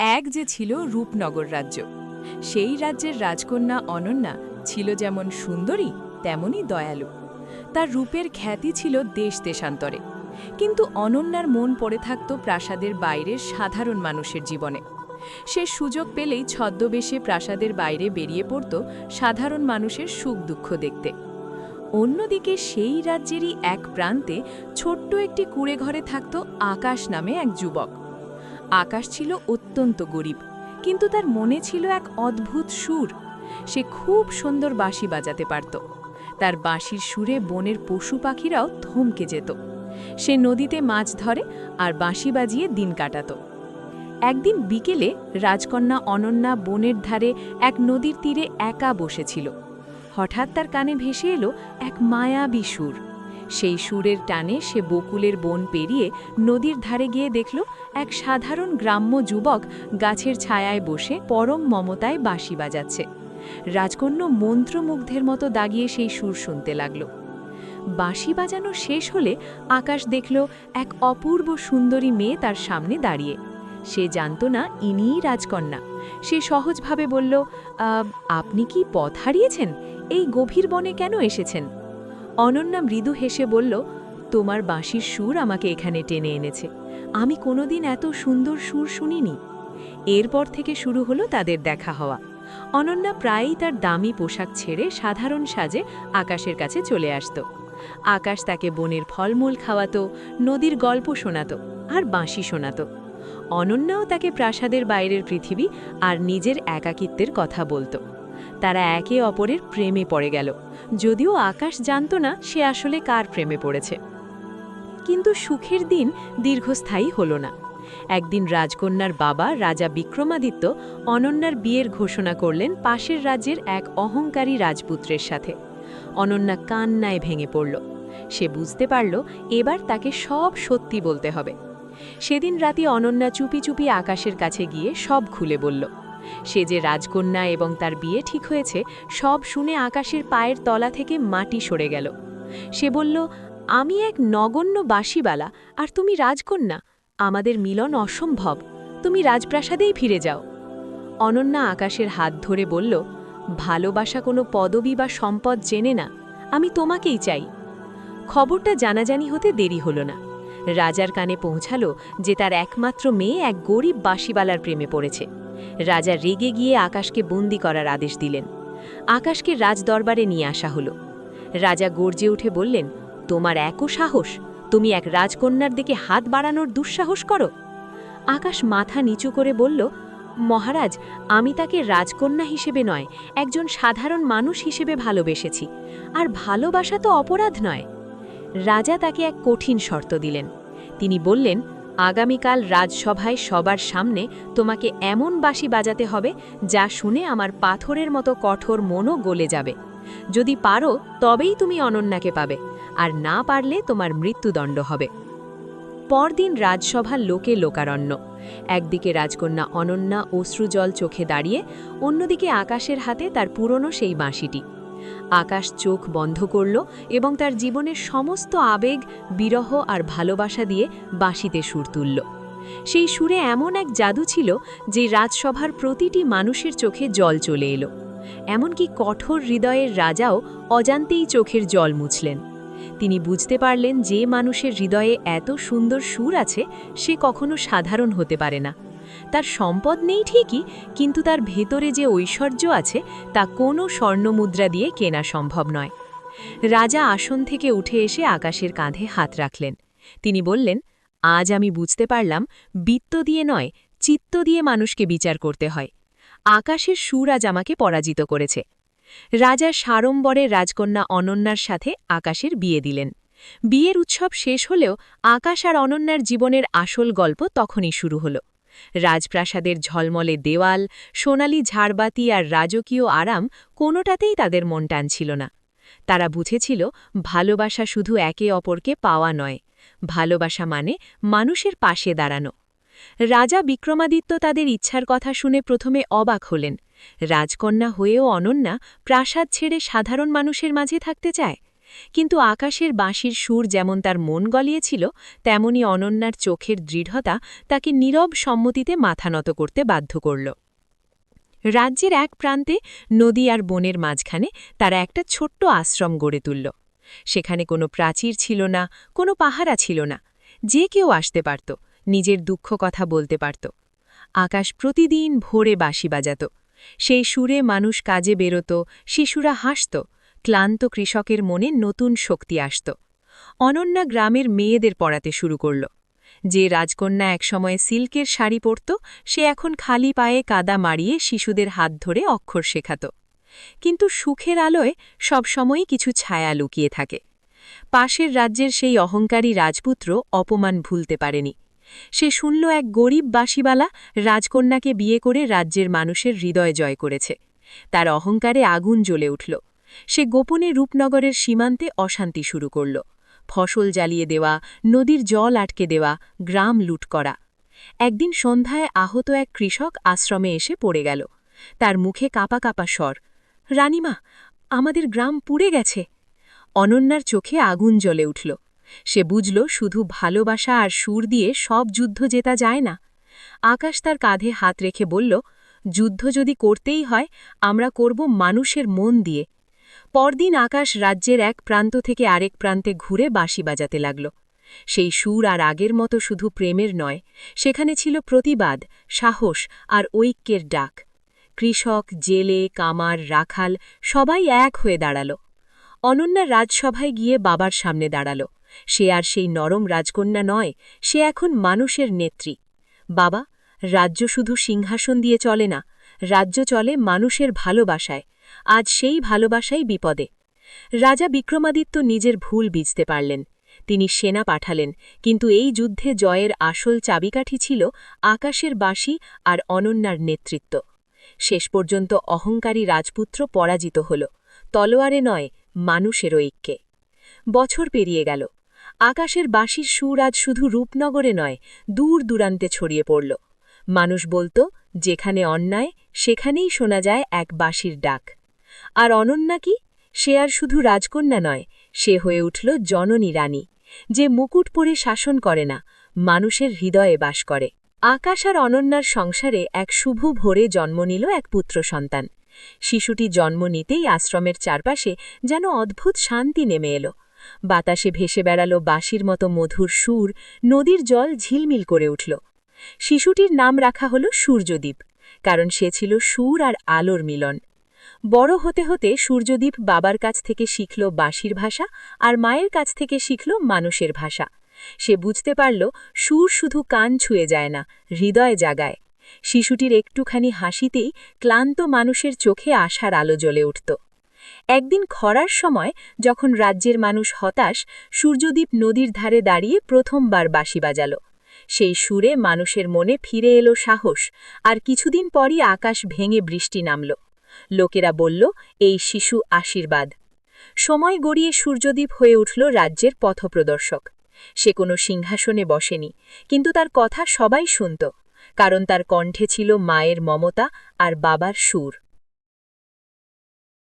এক যে ছিল রূপনগর রাজ্য। সেই রাজ্যের রাজকন্যা অনন্যা ছিল যেমন সুন্দরী তেমনই দয়ালু। তার রূপের খ্যাতি ছিল দেশ দেশান্তরে। কিন্তু অনন্যার মন পড়ে থাকত প্রাসাদের বাইরের সাধারণ মানুষের জীবনে। সে সুযোগ পেলেই ছদ্মবেশে প্রাসাদের বাইরে বেরিয়ে পড়ত সাধারণ মানুষের সুখ দুঃখ দেখতে। অন্যদিকে সেই রাজ্যেরই এক প্রান্তে ছোট্ট একটি কুঁড়ে ঘরে থাকত আকাশ নামে এক যুবক। আকাশ ছিল অত্যন্ত গরিব, কিন্তু তার মনে ছিল এক অদ্ভুত সুর। সে খুব সুন্দর বাঁশি বাজাতে পারত। তার বাঁশির সুরে বনের পশু পাখিরাও থমকে যেত। সে নদীতে মাছ ধরে আর বাঁশি বাজিয়ে দিন কাটাত। একদিন বিকেলে রাজকন্যা অনন্যা বনের ধারে এক নদীর তীরে একা বসেছিল। হঠাৎ তার কানে ভেসে এলো এক মায়াবী সুর। সেই সুরের টানে সে বকুলের বন পেরিয়ে নদীর ধারে গিয়ে দেখল এক সাধারণ গ্রাম্য যুবক গাছের ছায়ায় বসে পরম মমতায় বাঁশি বাজাচ্ছে। রাজকন্যা মন্ত্রমুগ্ধের মতো দাগিয়ে সেই সুর শুনতে লাগল। বাঁশি বাজানো শেষ হলে আকাশ দেখল এক অপূর্ব সুন্দরী মেয়ে তার সামনে দাঁড়িয়ে। সে জানত না ইনিই রাজকন্যা। সে সহজভাবে বলল, আপনি কি পথ হারিয়েছেন? এই গভীর বনে কেন এসেছেন? অনন্যা মৃদু হেসে বলল, তোমার বাঁশির সুর আমাকে এখানে টেনে এনেছে। আমি কোনোদিন এত সুন্দর সুর শুনিনি। এরপর থেকে শুরু হলো তাদের দেখা হওয়া। অনন্যা প্রায়ই তার দামি পোশাক ছেড়ে সাধারণ সাজে আকাশের কাছে চলে আসত। আকাশ তাকে বনের ফলমূল খাওয়াতো, নদীর গল্প শোনাতো আর বাঁশি শোনাতো। অনন্যাও তাকে প্রাসাদের বাইরের পৃথিবী আর নিজের একাকিত্বের কথা বলতো। তারা একে অপরের প্রেমে পড়ে গেল, যদিও আকাশ জানত না সে আসলে কার প্রেমে পড়েছে। কিন্তু সুখের দিন দীর্ঘস্থায়ী হল না। একদিন রাজকন্যার বাবা রাজা বিক্রমাদিত্য অনন্যার বিয়ের ঘোষণা করলেন পাশের রাজ্যের এক অহংকারী রাজপুত্রের সাথে। অনন্যা কান্নায় ভেঙে পড়ল। সে বুঝতে পারল এবার তাকে সব সত্যি বলতে হবে। সেদিন রাতে অনন্যা চুপি চুপি আকাশের কাছে গিয়ে সব খুলে বলল। সে যে রাজকন্যা এবং তার বিয়ে ঠিক হয়েছে সব শুনে আকাশের পায়ের তলা থেকে মাটি সরে গেল। সে বলল, আমি এক নগণ্য বাঁশিবালা আর তুমি রাজকন্যা। আমাদের মিলন অসম্ভব। তুমি রাজপ্রাসাদেই ফিরে যাও। অনন্যা আকাশের হাত ধরে বলল, ভালোবাসা কোনো পদবি বা সম্পদ জেনে না, আমি তোমাকেই চাই। খবরটা জানাজানি হতে দেরি হলো না। রাজার কানে পৌঁছালো যে তার একমাত্র মেয়ে এক গরিব বাঁশিবালার প্রেমে পড়েছে। রাজা রেগে গিয়ে আকাশকে বন্দি করার আদেশ দিলেন। আকাশকে রাজদরবারে নিয়ে আসা হলো। রাজা গর্জে উঠে বললেন, তোমার এত সাহস? তুমি এক রাজকন্যার দিকে হাত বাড়ানোর দুঃসাহস করো? আকাশ মাথা নিচু করে বলল, মহারাজ, আমি তাকে রাজকন্যা হিসেবে নয়, একজন সাধারণ মানুষ হিসেবে ভালোবেসেছি। আর ভালোবাসা তো অপরাধ নয়। রাজা তাকে এক কঠিন শর্ত দিলেন। তিনি বললেন, আগামীকাল রাজসভায় সবার সামনে তোমাকে এমন বাঁশি বাজাতে হবে যা শুনে আমার পাথরের মতো কঠোর মনও গলে যাবে। যদি পারো তবেই তুমি অনন্যাকে পাবে, আর না পারলে তোমার মৃত্যুদণ্ড হবে। পরদিন রাজসভার লোকে লোকারণ্য। একদিকে রাজকন্যা অনন্যা অশ্রুজল চোখে দাঁড়িয়ে, অন্যদিকে আকাশের হাতে তার পুরনো সেই বাঁশিটি। আকাশ চোখ বন্ধ করল এবং তার জীবনের সমস্ত আবেগ, বিরহ আর ভালোবাসা দিয়ে বাঁশিতে সুর তুলল। সেই সুরে এমন এক জাদু ছিল যে রাজসভার প্রতিটি মানুষের চোখে জল চলে এলো। এমনকি কঠোর হৃদয়ের রাজাও অজান্তেই চোখের জল মুছলেন। তিনি বুঝতে পারলেন যে মানুষের হৃদয়ে এত সুন্দর সুর আছে সে কখনো সাধারণ হতে পারে না। তার সম্পদ নেই ঠিকই, কিন্তু তার ভেতরে যে ঐশ্বর্য আছে তা কোনো স্বর্ণমুদ্রা দিয়ে কেনা সম্ভব নয়। রাজা আসন থেকে উঠে এসে আকাশের কাঁধে হাত রাখলেন। তিনি বললেন, আজ আমি বুঝতে পারলাম বিত্ত দিয়ে নয়, চিত্ত দিয়ে মানুষকে বিচার করতে হয়। আকাশের সুর আজ আমাকে পরাজিত করেছে। রাজা সাড়ম্বরে রাজকন্যা অনন্যার সাথে আকাশের বিয়ে দিলেন। বিয়ের উৎসব শেষ হলেও আকাশ আর অনন্যার জীবনের আসল গল্প তখনই শুরু হলো। রাজপ্রাসাদের ঝলমলে দেওয়াল, সোনালি ঝাড়বাতি আর রাজকীয় আরাম কোনোটাতেই তাদের মন টানছিল না। তারা বুঝেছিল ভালোবাসা শুধু একে অপরকে পাওয়া নয়, ভালোবাসা মানে মানুষের পাশে দাঁড়ানো। রাজা বিক্রমাদিত্য তাদের ইচ্ছার কথা শুনে প্রথমে অবাক হলেন। রাজকন্যা হয়েও অনন্যা প্রাসাদ ছেড়ে সাধারণ মানুষের মাঝে থাকতে চায়। কিন্তু আকাশের বাঁশির সুর যেমন তার মন গলিয়েছিল, তেমনি অনন্যার চোখের দৃঢ়তা তাকে নীরব সম্মতিতে মাথা নত করতে বাধ্য করল। রাজ্যের এক প্রান্তে নদী আর বনের মাঝখানে তারা একটা ছোট্ট আশ্রম গড়ে তুলল। সেখানে কোনো প্রাচীর ছিল না, কোনো পাহারা ছিল না। যে কেউ আসতে পারত, নিজের দুঃখ কথা বলতে পারত। আকাশ প্রতিদিন ভোরে বাঁশি বাজাত। সেই সুরে মানুষ কাজে বেরোত, শিশুরা হাসত, ক্লান্ত কৃষকের মনে নতুন শক্তি আসত। অনন্যা গ্রামের মেয়েদের পড়াতে শুরু করল। যে রাজকন্যা একসময় সিল্কের শাড়ি পরত, সে এখন খালি পায়ে কাদা মাড়িয়ে শিশুদের হাত ধরে অক্ষর শেখাত। কিন্তু সুখের আলোয় সবসময়ই কিছু ছায়া লুকিয়ে থাকে। পাশের রাজ্যের সেই অহংকারী রাজপুত্র অপমান ভুলতে পারেনি। সে শুনল এক গরিব বাঁশিওয়ালা রাজকন্যাকে বিয়ে করে রাজ্যের মানুষের হৃদয় জয় করেছে। তার অহংকারে আগুন জ্বলে উঠল। সে গোপনে রূপনগরের সীমান্তে অশান্তি শুরু করল। ফসল জ্বালিয়ে দেওয়া, নদীর জল আটকে দেওয়া, গ্রাম লুট করা। একদিন সন্ধ্যায় আহত এক কৃষক আশ্রমে এসে পড়ে গেল। তার মুখে কাঁপা কাঁপা স্বর, "রানীমা, আমাদের গ্রাম পুড়ে গেছে।" অনন্যার চোখে আগুন জ্বলে উঠল। সে বুঝল শুধু ভালোবাসা আর সুর দিয়ে সব যুদ্ধ জেতা যায় না। আকাশ তার কাঁধে হাত রেখে বলল, "যুদ্ধ যদি করতেই হয়, আমরা করব মানুষের মন দিয়ে।" পরদিন আকাশ রাজ্যের এক প্রান্ত থেকে আরেক প্রান্তে ঘুরে বাঁশি বাজাতে লাগল। সেই সুর আর আগের মতো শুধু প্রেমের নয়, সেখানে ছিল প্রতিবাদ, সাহস আর ঐক্যের ডাক। কৃষক, জেলে, কামার, রাখাল সবাই এক হয়ে দাঁড়াল। অনন্যা রাজসভায় গিয়ে বাবার সামনে দাঁড়াল। সে আর সেই নরম রাজকন্যা নয়, সে এখন মানুষের নেত্রী। "বাবা, রাজ্য শুধু সিংহাসন দিয়ে চলে না, রাজ্য চলে মানুষের ভালোবাসায়। আজ সেই ভালোবাসাই বিপদে।" রাজা বিক্রমাদিত্য নিজের ভুল বুঝতে পারলেন। তিনি সেনা পাঠালেন, কিন্তু এই যুদ্ধে জয়ের আসল চাবিকাঠি ছিল আকাশের বাঁশি আর অনন্যার নেতৃত্ব। শেষ পর্যন্ত অহংকারী রাজপুত্র পরাজিত হল, তলোয়ারে নয়, মানুষের ঐক্যে। বছর পেরিয়ে গেল। আকাশের বাঁশির সুর আজ শুধু রূপনগরে নয়, দূর দূরান্তে ছড়িয়ে পড়ল। মানুষ বলত, যেখানে অন্যায় সেখানেই শোনা যায় এক বাঁশির ডাক। আর অনন্যা কি? সে আর শুধু রাজকন্যা নয়, সে হয়ে উঠল জননী রানী, যে মুকুট পরে শাসন করে না, মানুষের হৃদয়ে বাস করে। আকাশ আর অনন্যার সংসারে এক শুভ ভোরে জন্ম নিল এক পুত্র সন্তান। শিশুটি জন্ম নিতেই আশ্রমের চারপাশে যেন অদ্ভুত শান্তি নেমে এলো। বাতাসে ভেসে বেড়াল বাঁশির মতো মধুর সুর, নদীর জল ঝিলমিল করে উঠল। শিশুটির নাম রাখা হল সূর্যদীপ, কারণ সে ছিল সুর আর আলোর মিলন। বড় হতে হতে সূর্যদীপ বাবার কাছ থেকে শিখল বাঁশির ভাষা, আর মায়ের কাছ থেকে শিখল মানুষের ভাষা। সে বুঝতে পারল, সুর শুধু কান ছুঁয়ে যায় না, হৃদয় জাগায়। শিশুটির একটুখানি হাসিতেই ক্লান্ত মানুষের চোখে আশার আলো জ্বলে উঠত। একদিন খরার সময় যখন রাজ্যের মানুষ হতাশ, সূর্যদীপ নদীর ধারে দাঁড়িয়ে প্রথমবার বাঁশি বাজাল। সেই সুরে মানুষের মনে ফিরে এলো সাহস, আর কিছুদিন পরই আকাশ ভেঙে বৃষ্টি নামল। লোকেরা বলল, এই শিশু আশীর্বাদ। সময় গড়িয়ে সূর্যদীপ হয়ে উঠল রাজ্যের পথপ্রদর্শক। সে কোনো সিংহাসনে বসেনি, কিন্তু তার কথা সবাই শুনত, কারণ তার কণ্ঠে ছিল মায়ের মমতা আর বাবার সুর।